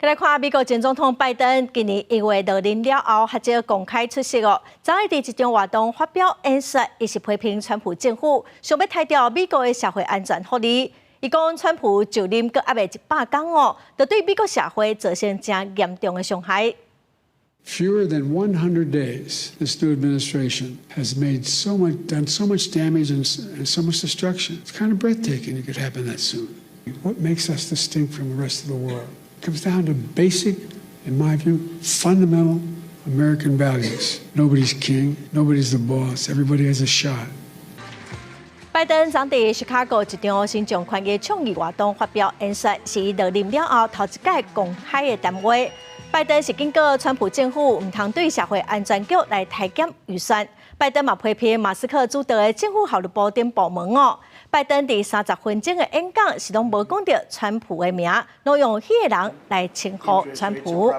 来看美国前总统拜登今年1月落任了后，或者公开出席哦，昨日伫一场活动发表演说，伊是批评川普政府想要抬掉美国的社会安全福利。伊讲川普就任阁还未100天哦，就对美国社会造成真严重的伤害。 Fewer than 100 days, this new administration has done so much damage and so much destruction. It's kind of breathtaking it could happen that soon. What makes us distinct from the rest of the world? It comes down to basic, in my view, fundamental American values. Nobody's king, nobody's the boss, everybody has a shot. 拜登昨伫Chicago一场新疆权益倡议活动发表演说，是伊落任了后头一届公开的谈话。拜登是警告川普政府唔通对社会安全局来抬减预算。拜登嘛批评马斯克主导的政府效率部等部门哦。拜登伫30分钟的演讲是拢无讲到川普的名，拢用迄个人来称呼川普。